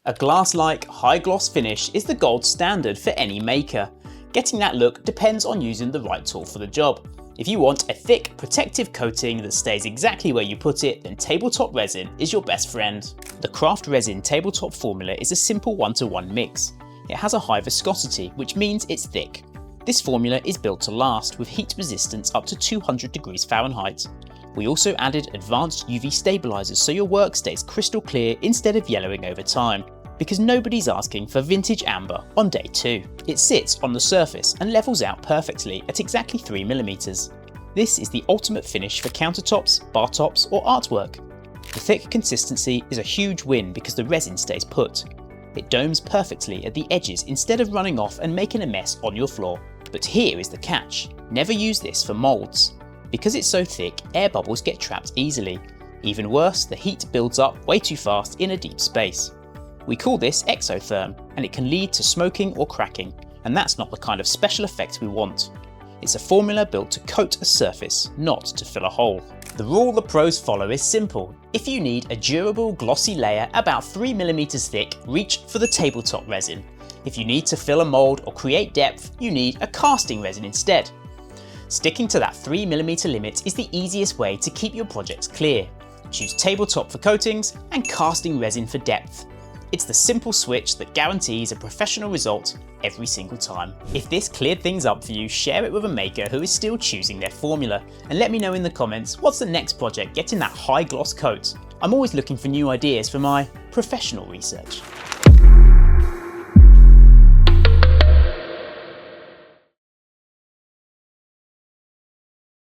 A glass-like, high-gloss finish is the gold standard for any maker. Getting that look depends on using the right tool for the job. If you want a thick, protective coating that stays exactly where you put it, then tabletop resin is your best friend. The Craft Resin Tabletop formula is a simple 1-to-1 mix. It has a high viscosity, which means it's thick. This formula is built to last, with heat resistance up to 200 degrees Fahrenheit. We also added advanced UV stabilizers so your work stays crystal clear instead of yellowing over time, because nobody's asking for vintage amber on day 2. It sits on the surface and levels out perfectly at exactly 3mm. This is the ultimate finish for countertops, bar tops or artwork. The thick consistency is a huge win because the resin stays put. It domes perfectly at the edges instead of running off and making a mess on your floor. But here is the catch: never use this for moulds. Because it's so thick, air bubbles get trapped easily. Even worse, the heat builds up way too fast in a deep space. We call this exotherm, and it can lead to smoking or cracking, and that's not the kind of special effect we want. It's a formula built to coat a surface, not to fill a hole. The rule the pros follow is simple. If you need a durable, glossy layer about 3mm thick, reach for the tabletop resin. If you need to fill a mould or create depth, you need a casting resin instead. Sticking to that 3mm limit is the easiest way to keep your projects clear. Choose tabletop for coatings and casting resin for depth. It's the simple switch that guarantees a professional result every single time. If this cleared things up for you, share it with a maker who is still choosing their formula, and let me know in the comments what's the next project getting that high gloss coat. I'm always looking for new ideas for my professional research.